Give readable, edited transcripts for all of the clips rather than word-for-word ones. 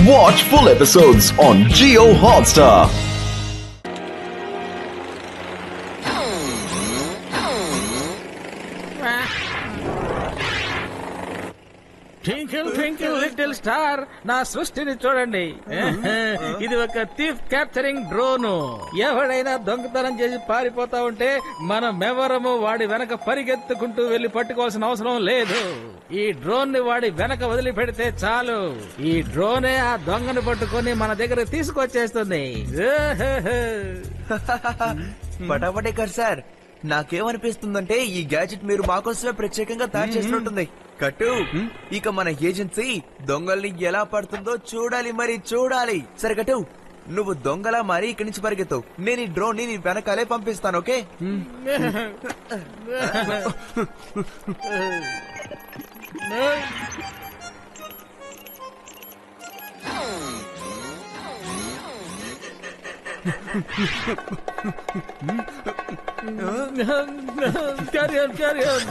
Watch full episodes on Jio Hotstar. Twinkle twinkle little star, నా సృష్టిని చూడండి. ఇది ఒక థీఫ్ క్యాప్చరింగ్ డ్రోన్. ఎవడైనా దొంగతనం చేసి పారిపోతా ఉంటే మనమెవరము వాడి వెనక పరిగెత్తుకుంటూ వెళ్లి పట్టుకోవాల్సిన అవసరం లేదు. ఈ డ్రోన్ ని వాడి వెనక వదిలిపెడితే చాలు, ఈ డ్రోనే ఆ దొంగను పట్టుకొని మన దగ్గర తీసుకొచ్చేస్తుంది. పటాపటేకర్ సార్, నాకేమనిపిస్తుందంటే ఈ గ్యాజెట్ మీరు మాకోసమే ప్రత్యేకంగా తయారు చేసినట్టుంది. కట్టు, ఇక మన ఏజెన్సీ దొంగల్ని ఎలా పడుతుందో చూడాలి, మరి చూడాలి. సరే కట్టు, నువ్వు దొంగలా మరి ఇక్కడి నుంచి పరిగెత్తు. నేను ఈ డ్రోన్ ని వెనకాలే పంపిస్తాను, okay? Carry on, carry on.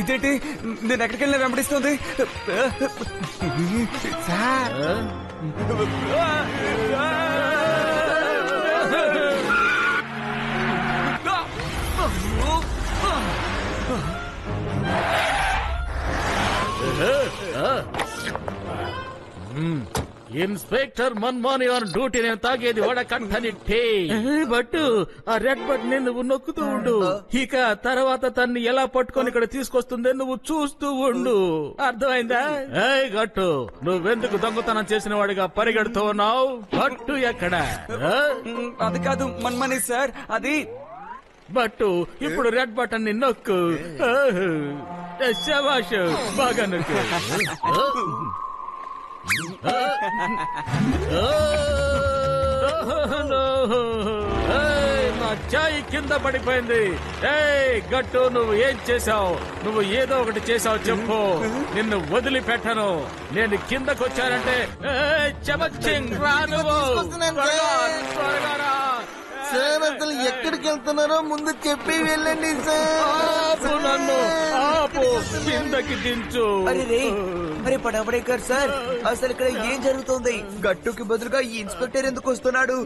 ఇదేంటి, నేను ఎక్కడికి వెళ్ళినా వెంబడిస్తుంది sir. Inspector Manmohan on duty. నేను తాగేది వడకట్టని టీ. బట్ ఆ రెడ్ బటన్ నువ్వు నొక్కుతూ ఉండు. ఇక తర్వాత తన్ని ఎలా పట్టుకొని ఇక్కడ తీసుకొస్తుందే నువ్వు చూస్తూ ఉండు. అర్థమైందా? గట్టు, నువ్వెందుకు దొంగతనం చేసిన వాడిగా పరిగెడుతూ ఉన్నావు? గట్టు ఎక్కడ? అది కాదు మన్మని సార్, అది బట్టు ఇప్పుడు రెడ్ బటన్ ని నొక్కు. శబాష్, బాగా నొక్కు. నా చాయ్ కింద పడిపోయింది. గట్టు, నువ్వు ఏం చేశావు? నువ్వు ఏదో ఒకటి చేసావు చెప్పు, నిన్ను వదిలిపెట్టను. నేను కిందకు వచ్చానంటే చెమచింగ్ రా నువ్వు. త్వరగా రా సార్. అసలు ఎక్కడికి వెళ్తున్నారో ముందు చెప్పి వెళ్ళండి సార్. నన్ను ఆపు, కిందకి దించు. అరే పడవడేకర్ సార్, అసలు ఇక్కడ ఏం జరుగుతుంది? గట్టుకి బదులుగా ఈ ఇన్స్పెక్టర్ ఎందుకు వస్తున్నాడు?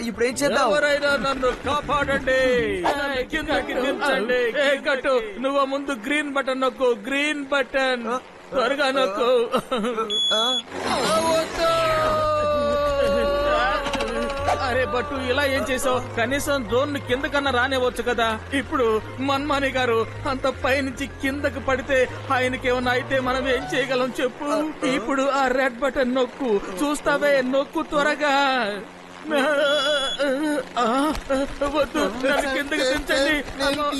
ఇప్పుడు ఏం చేద్దాం? ఎవరైనా నన్ను కాపాడండి, కిందకి దించండి. గట్టు, నువ్వు ముందు గ్రీన్ బటన్ నొక్కు. గ్రీన్ బటన్ త్వరగా నొక్కు. అరే బట్టు, ఇలా ఏం చేసావు? కనీసం డ్రోన్ ని కింద కన్నా రానివ్వచ్చు కదా. ఇప్పుడు మన్మాని గారు అంత పైనుంచి కిందకి పడితే ఆయనకేమన్నా అయితే మనం ఏం చేయగలం చెప్పు? ఇప్పుడు ఆ రెడ్ బటన్ నొక్కు. చూస్తావే, నొక్కు త్వరగా. వద్దు, నన్ను కిందకి దించండి.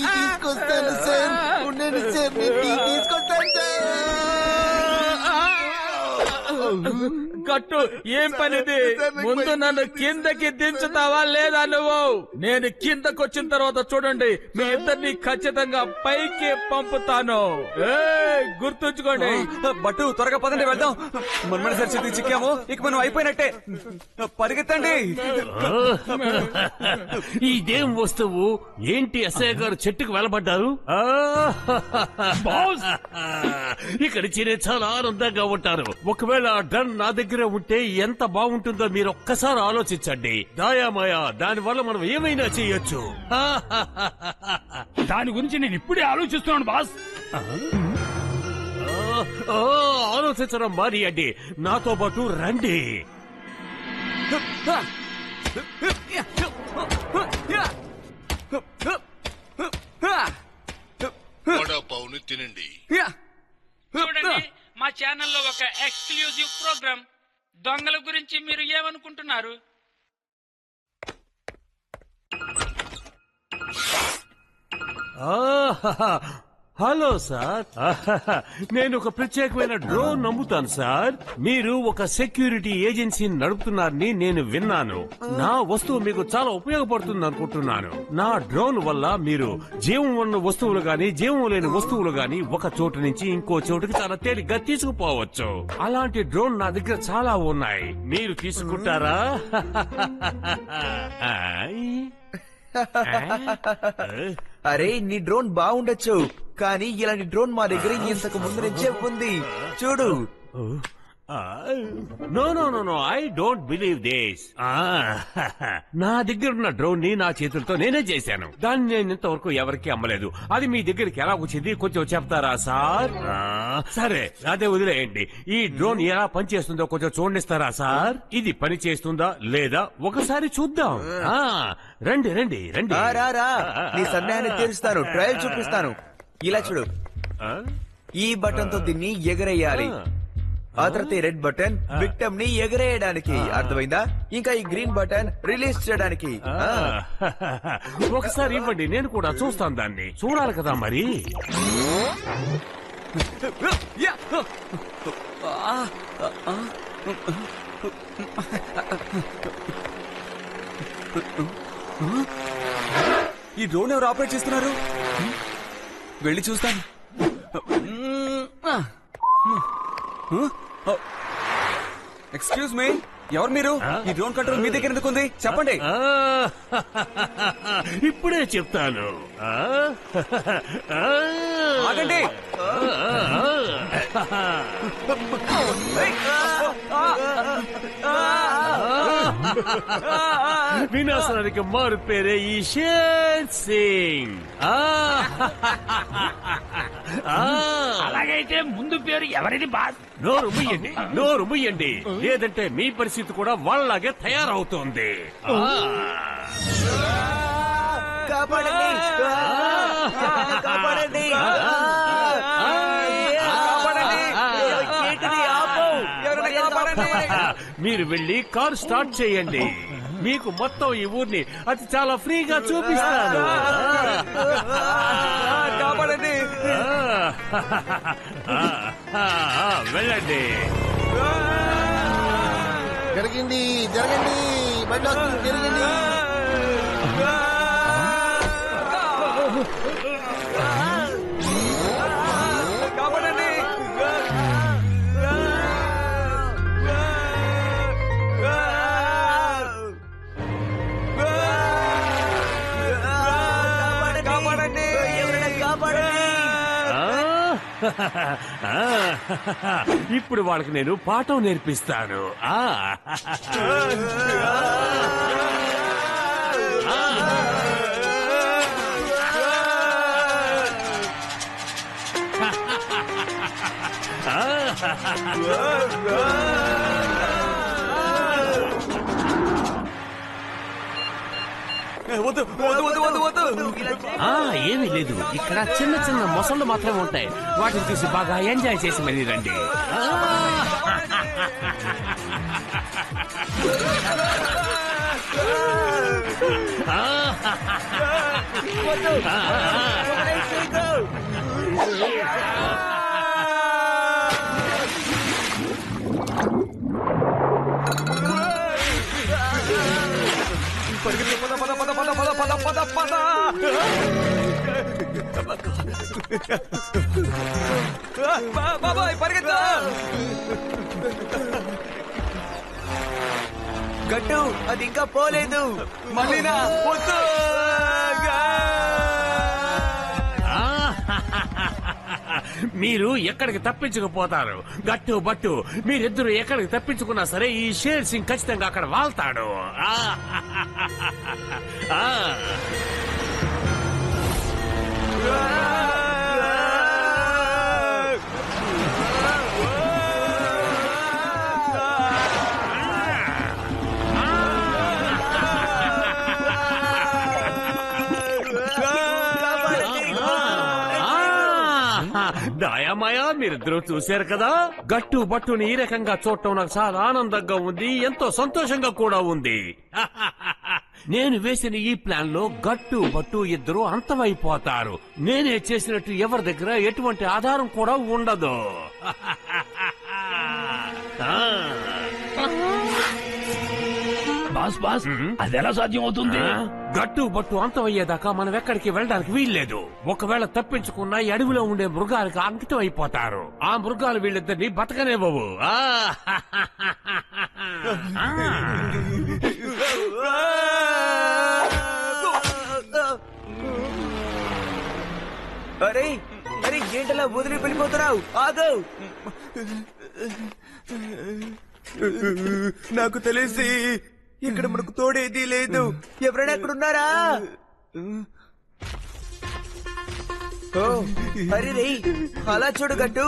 తీసుకొస్తాను సార్, ఉండండి సార్, తీసుకొస్తాను సార్. గట్టు, ఏం పనిది? ముందు నన్ను కిందకి దించుతావా లేదా నువ్వు? నేను కిందకు వచ్చిన తర్వాత చూడండి, మీ ఇద్దరిని ఖచ్చితంగా పైకి పంపుతాను. గుర్తుంచుకోండి. బట్టు, త్వరగా పదండి, వెళ్దాం. మన్మని సార్ చేతికి చిక్కాము, ఇక మనం అయిపోయినట్టే. పరిగెత్తండి. ఇదేం వస్తువు? ఏంటి ఎస్ఐ గారు చెట్టుకు వెలబడ్డారు? ఇక్కడ చిరే చాలా ఆనందంగా ఉంటారు. ఒకవేళ డన్ నా దగ్గర ఉంటే ఎంత బాగుంటుందో మీరు ఒక్కసారి ఆలోచించండి. దాయామాయా, దాని వల్ల మనం ఏమైనా చేయొచ్చు. దాని గురించి నేను ఇప్పుడే ఆలోచిస్తున్నాను బాస్. ఆలోచించడం మానేయండి, నాతో పాటు రండి. వడాపావుని తినండి. చూడండి, మా ఛానల్లో ఒక ఎక్స్క్లూజివ్ ప్రోగ్రామ్. దొంగల గురించి మీరు ఏమనుకుంటున్నారు? Hello sir. నేను ఒక ప్రత్యేకమైన డ్రోన్ నమ్ముతాను సార్. మీరు ఒక సెక్యూరిటీ ఏజెన్సీని నడుపుతున్నారని నేను విన్నాను. నా వస్తువు మీకు చాలా ఉపయోగపడుతుంది అనుకుంటున్నాను. నా డ్రోన్ వల్ల మీరు జీవం ఉన్న వస్తువులు గాని జీవం లేని వస్తువులు గాని ఒక చోటు నుంచి ఇంకో చోటుకి చాలా తేలిగ్గా తీసుకుపోవచ్చు. అలాంటి డ్రోన్ నా దగ్గర చాలా ఉన్నాయి. మీరు తీసుకుంటారా? అరే నీ డ్రోన్ బాగుండొచ్చు, కానీ ఇలాంటి డ్రోన్ మా దగ్గర ఇంతకు ముందు నుంచే ఉంది. చూడు. No no no no, I don't believe this. నా దగ్గర ఉన్న డ్రోన్ ని నా చేతులతో నేనే చేశాను. దాన్ని నేను ఇంతవరకు ఎవరికి అమ్మలేదు. అది మీ దగ్గరికి ఎలా వచ్చింది కొంచెం చెప్తారా సార్? సరే అదే వదిలేయండి. ఈ డ్రోన్ ఎలా పనిచేస్తుందో కొంచెం చూడనిస్తారా సార్? ఇది పని చేస్తుందా లేదా ఒకసారి చూద్దాం. రండి రండి రండి. రా నీ సందేహాన్ని తీరుస్తాను. ట్రయల్ చూపిస్తాను. ఇలా చూడు. ఈ బటన్ తో దీన్ని ఎగరేయాలి. ఆ తర్వాత ఈ రెడ్ బటన్ విక్టమ్ ని ఎగరేయడానికి, అర్థమైందా? ఇంకా ఈ గ్రీన్ బటన్ రిలీజ్ చేయడానికి. ఒకసారి ఇవ్వండి, నేను కూడా చూస్తాను. దాన్ని చూడాలి కదా మరి. ఈ డ్రోన్ ఎవరు ఆపరేట్ చేస్తున్నారు? వెళ్ళి చూస్తాను. ఎక్స్క్యూజ్ మీ, ఎవరు మీరు? ఈ డ్రోన్ కంట్రోల్ మీ దగ్గర ఎందుకు ఉంది? చెప్పండి. ఇప్పుడే చెప్తాను. ఆగండి. వినాశనానికి మారు పేరే ఈ షేర్ సింగ్. అలాగైతే ముందు పేరు ఎవరిది బాస్? నోరు ముయ్యండి, నోరు ముయ్యండి, లేదంటే మీ పరిస్థితి కూడా వాళ్ళలాగే తయారవుతోంది. కాపాడండి, కాపాడండి, మీరు వెళ్ళి కారు స్టార్ట్ చేయండి. మీకు మొత్తం ఈ ఊరిని అది చాలా ఫ్రీగా చూపిస్తాను. కాపాడండి. వెళ్ళండి. జరగండి జరగండి, బండి వస్తుంది, జరగండి. కాపాడండి. కాపాడండి, ఎవరైనా కాపాడండి. ఇప్పుడు వాళ్ళకి నేను పాఠం నేర్పిస్తాను. ఏమీ లేదు, ఇక్కడ చిన్న చిన్న మొసళ్ళు మాత్రమే ఉంటాయి. వాటిని చూసి బాగా ఎంజాయ్ చేసి మరీ రండి. బాబాయ్ పరిగెత్తా. గట్టు అది ఇంకా పోలేదు. మళ్ళీనా వద్దు. మీరు ఎక్కడికి తప్పించకపోతారు. గట్టు బట్టు మీరిద్దరు ఎక్కడికి తప్పించుకున్నా సరే ఈ షేర్ సింగ్ ఖచ్చితంగా అక్కడ వాళ్తాడు. దాయామాయా మీరిద్దరూ చూశారు కదా. గట్టు బట్టుని ఈ రకంగా చూడటం నాకు చాలా ఆనందంగా ఉంది, ఎంతో సంతోషంగా కూడా ఉంది. నేను వేసిన ఈ ప్లాన్ లో గట్టు బట్టు ఇద్దరు అంతమైపోతారు. నేనే చేసినట్టు ఎవరి దగ్గర ఎటువంటి ఆధారం కూడా ఉండదు. బాస్ బాస్ అదెలా సాధ్యం అవుతుంది? గట్టు బట్టు అంతమయ్యేదాకా మనం ఎక్కడికి వెళ్ళడానికి వీల్లేదు. ఒకవేళ తప్పించుకున్నా ఈ అడవిలో ఉండే మృగాలకు అంకితం అయిపోతారు. ఆ మృగాలు వీళ్ళిద్దరిని బతకనేవ్వవు. అరే అరే ఏంటలా వదిలి వెళ్ళిపోతున్నావు? ఆగు. నాకు తెలిసి ఇక్కడ మనకు తోడేది లేదు. ఎవరైనా అక్కడ ఉన్నారా? ఓ అరే రే, అలా చూడు గట్టు,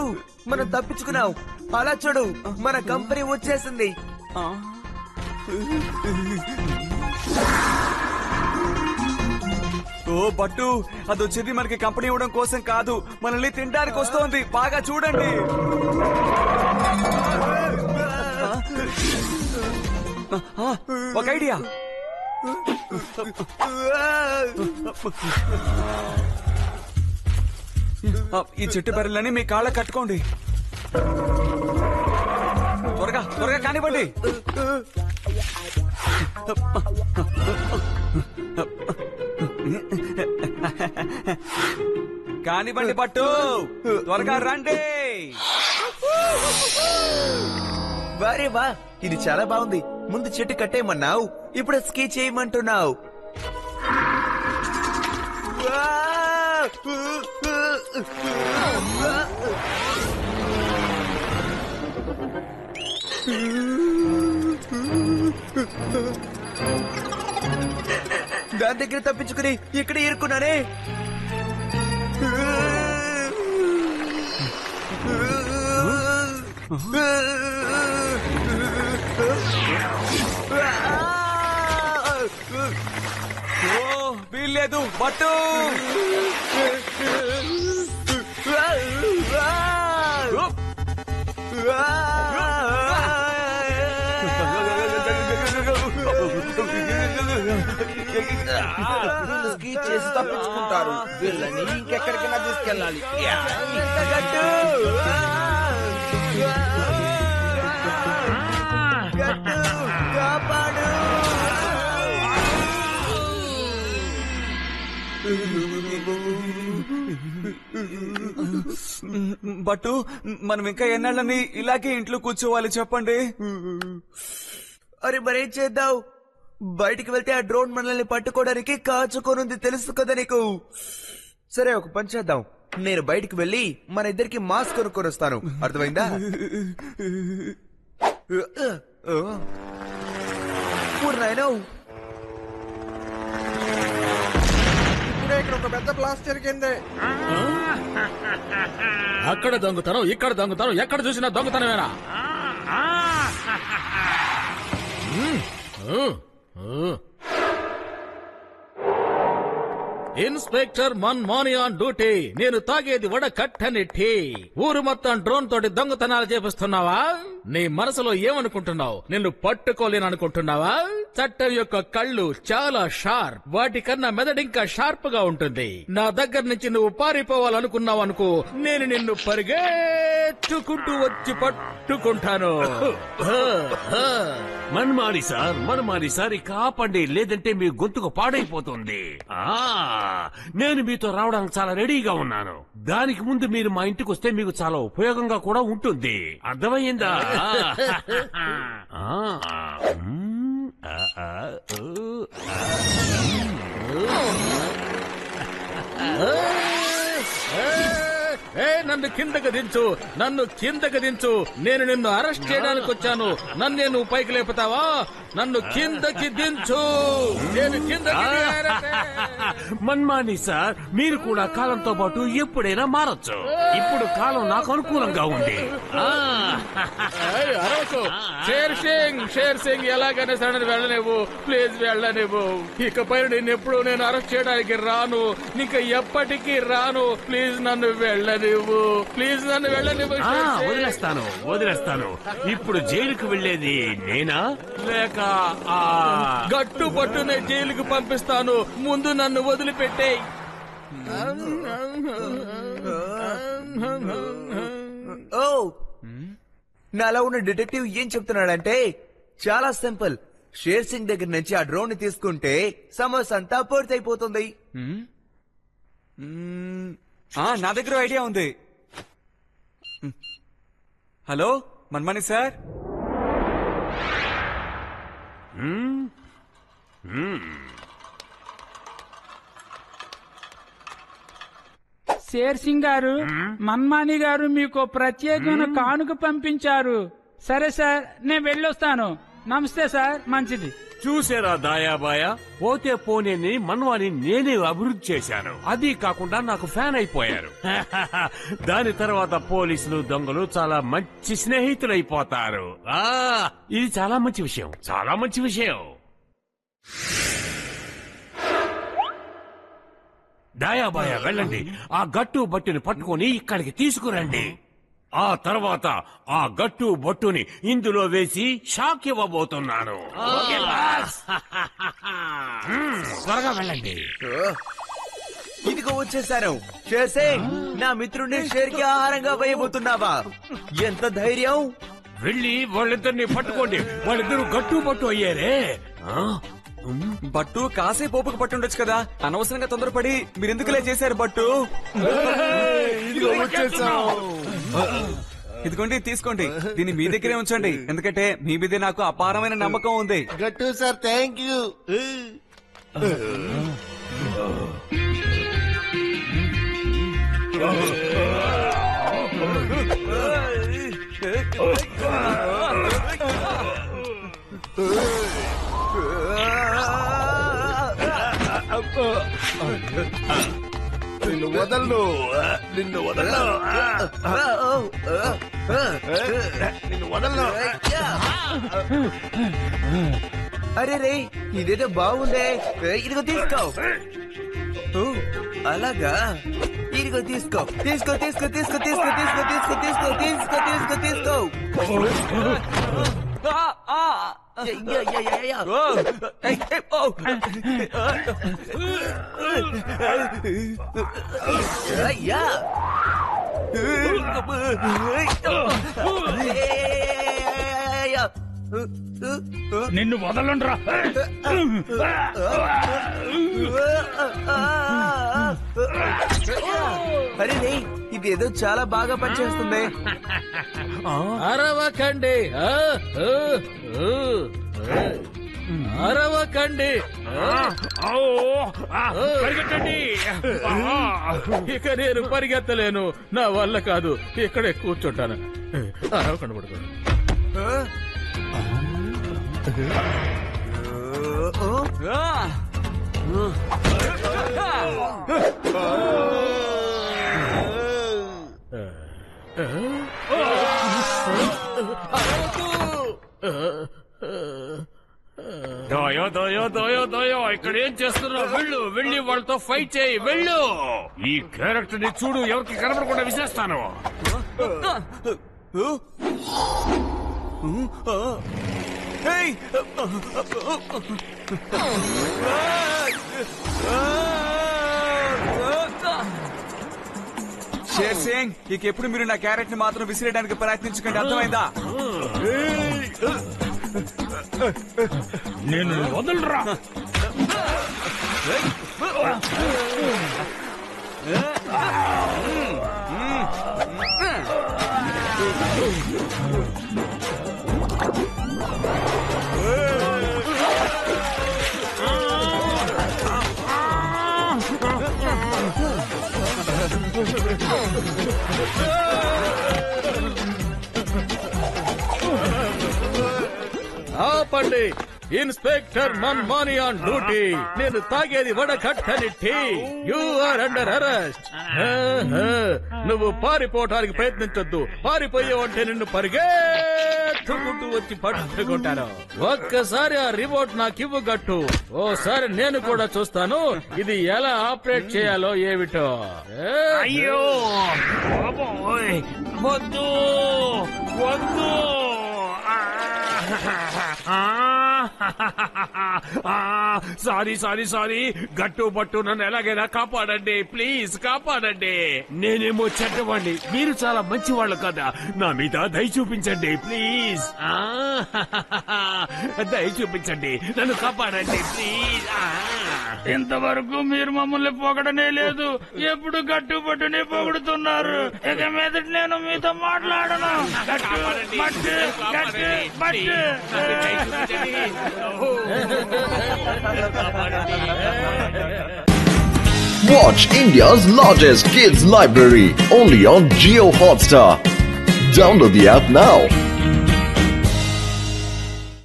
మనం తప్పించుకున్నాం. అలా చూడు, మన కంపెనీ వచ్చేసింది. ఓ బట్టు, అది వచ్చేది మనకి కంపెనీ ఇవ్వడం కోసం కాదు, మనల్ని తినడానికి వస్తోంది. బాగా చూడండి. ఒక ఐడియా. ఈ చెట్టు బెర్రలని మీ కాళ్ళ కట్టుకోండి. త్వరగా త్వరగా కానివ్వండి. కానివ్వండి పట్టు, త్వరగా రండి. వారే వా, ఇది చాలా బాగుంది. ముందు చెట్టు కట్టేయమన్నావు, ఇప్పుడు స్కీ చేయమంటున్నావు. దాని దగ్గర తప్పించుకుని ఇక్కడ ఇరుక్కున్నానే. ఓ వీల్లేదు బట్టు. స్కీ చేసి తప్పించుకుంటారు. వీళ్ళని ఇంకెక్కడికైనా తీసుకెళ్ళాలి. కాపాడు. బట్టు, మనం ఇంకా ఎన్నాళ్ళని ఇలాగే ఇంట్లో కూర్చోవాలి చెప్పండి? అరే మరేం చేద్దాం? బయటికి వెళ్తే ఆ డ్రోన్ మనల్ని పట్టుకోవడానికి కాచుకోనుంది, తెలుసు కదా నీకు. సరే, ఒక పని చేద్దాం. నేను బయటికి వెళ్ళి మన ఇద్దరికి మాస్క్ కొనుక్కొని వస్తాను. అర్థమైందా? ఇప్పుడే ఇక్కడ ఒక పెద్ద బ్లాస్ట్ జరిగింది. అక్కడ దొంగతనం, ఇక్కడ దొంగతనం, ఎక్కడ చూసినా దొంగతనమేనా? Inspector Manmoni on duty. నేను తాగేది వడ కట్టని టీ. ఊరు మొత్తం డ్రోన్ తోటి దొంగతనాలు చేపిస్తున్నావా? నీ మనసులో ఏమనుకుంటున్నావు? నిన్ను పట్టుకోలేననుకుంటున్నావా? చట్టం యొక్క కళ్ళు చాలా షార్ప్. వాటికన్నా మెదడింకా షార్ప్ గా ఉంటుంది. నా దగ్గర నుంచి నువ్వు పారిపోవాలనుకున్నావు అనుకో, నేను నిన్ను పరిగెత్తుకుంటూ వచ్చి పట్టుకుంటాను. మన్మాలి సార్, ఇక ఆపండి, లేదంటే మీ గొంతుకు పాడైపోతుంది. నేను మీతో రావడానికి చాలా రెడీగా ఉన్నాను. దానికి ముందు మీరు మా ఇంటికి వస్తే మీకు చాలా ఉపయోగంగా కూడా ఉంటుంది. అర్థమయ్యిందా? నన్ను కిందకి దించు, నన్ను కిందకి దించు. నేను నిన్ను అరెస్ట్ చేయడానికి వచ్చాను. నన్నే నువ్వు పైకి లేపుతావా? నన్ను కిందకి దించు. నేను కిందకి మన్మాని సార్, మీరు కూడా కాలంతో పాటు ఎప్పుడైనా మారచ్చు. ఇప్పుడు కాలం నాకు అనుకూలంగా ఉంది. చేయకు. షేర్ సింగ్ ఎలాగైనా సడన్ వెళ్ళనివ్వు, ప్లీజ్ వెళ్ళనివ్వు. ఇకపై నిన్నెప్పుడు నేను అరెస్ట్ చేయడానికి రాను, ఇంకా ఎప్పటికీ రాను. ప్లీజ్ నన్ను వెళ్ళనివ్వు, ప్లీజ్ నన్ను వెళ్ళనివ్వు. వదిలేస్తాను. ఇప్పుడు జైలుకు వెళ్ళేది నేనా లేక గట్టు పట్టునే జైలుకు పంపిస్తాను. ముందు నన్ను వదిలిపెట్టే. ఓ నాలో ఉన్న డిటెక్టివ్ ఏం చెప్తున్నాడంటే చాలా సింపుల్. షేర్ సింగ్ దగ్గర నుంచి ఆ డ్రోన్ ని తీసుకుంటే సమస్య అంతా పూర్తయిపోతుంది. నా దగ్గర ఐడియా ఉంది. Hello Manmani sir. షేర్ సింగ్ గారు, మన్మాని గారు మీకు ప్రత్యేకమైన కానుక పంపించారు. సరే సార్, నేను వెళ్ళొస్తాను. నమస్తే సార్. మంచిది. చూసారా దాయాబాయా, పోతే పోనేని మన్వాని నేనే అభివృద్ధి చేశాను. అది కాకుండా నాకు ఫ్యాన్ అయిపోయారు. దాని తర్వాత పోలీసులు దొంగలు చాలా మంచి స్నేహితులైపోతారు. ఇది చాలా మంచి విషయం. దాయాబాయా వెళ్ళండి, ఆ గట్టు బట్టుని పట్టుకొని ఇక్కడికి తీసుకురండి. ఆ తర్వాత ఆ గట్టు బొట్టుని ఇందులో వేసి షాక్ ఇవ్వబోతున్నాను. త్వరగా వెళ్ళండి. ఇదిగో వచ్చేసాను. షేర్ సింగ్, నా మిత్రుడిని షేర్ కి ఆహారంగా వేయబోతున్నావా? ఎంత ధైర్యం! వెళ్ళి వాళ్ళిద్దరిని పట్టుకోండి. వాళ్ళిద్దరు గట్టు బొట్టు అయ్యారే. బట్టు కాసేపు ఓపిక పట్టుండొచ్చు కదా, అనవసరంగా తొందరపడి మీరెందుకులే చేశారు బట్టు? ఇదిగోండి, తీసుకోండి. దీన్ని మీ దగ్గరే ఉంచండి, ఎందుకంటే మీ మీదే నాకు అపారమైన నమ్మకం ఉంది. గట్టు సార్, థ్యాంక్ యూ. నిన్ను వదలను. అరే రే, ఇదేదో బాగుందే. ఇదిగో తీసుకో. అలాగా, ఇదిగో తీసుకో. నిన్ను వదలండ్రా. అరే రే, ఇదేదో చాలా బాగా పనిచేస్తుంది. అరవకండి, అరవకండి. ఇక నేను పరిగెత్తలేను, నా వల్ల కాదు. ఇక్కడే కూర్చుంటాను. అరవకండి పడుకో. దయో ఇక్కడ ఏం చేస్తున్నావు? వెళ్ళి వాళ్ళతో ఫైట్ చేయి. వెళ్ళు. ఈ క్యారెక్టర్ ని చూడు, ఎవరికి కనపడకుండా విసిరేస్తాను. షేర్ సింగ్, ఇకెప్పుడు మీరు నా క్యారెట్ ని మాత్రం విసిరేయడానికి ప్రయత్నించకండి, అర్థమైందా? నేను వదలరా. ఆపండి. Inspector Manmani on duty. నేను తాగేది వడకట్టని tea. You are under arrest. నువ్వు పారిపోవటానికి ప్రయత్నించొద్దు. పారిపోయావంటే నిన్ను పరిగెత్త పరిగెత్తుకుంటూ వచ్చి పట్టుకుంటాను. ఒక్కసారి ఆ రిమోట్ నాకు ఇవ్వు గట్టు. ఓసారి నేను కూడా చూస్తాను ఇది ఎలా ఆపరేట్ చేయాలో ఏమిటో. అయ్యో బాబోయ్, వద్దు వద్దు. సారీ సారీ సారీ, గట్టు పట్టు నన్ను ఎలాగైనా కాపాడండి, ప్లీజ్ కాపాడండి. నేనేమో చెడ్డవాణ్ణి, మీరు చాలా మంచి వాళ్ళు కదా, నా మీద దయ చూపించండి ప్లీజ్. దయ చూపించండి, నన్ను కాపాడండి ప్లీజ్. ఇంతవరకు మీరు మమ్మల్ని పొగడనే లేదు, ఎప్పుడు గట్టుబట్టునే పొగుడుతున్నారు. ఇక మీదట నేను మీతో మాట్లాడను. Watch India's largest kids library only on Jio Hotstar. Download the app now.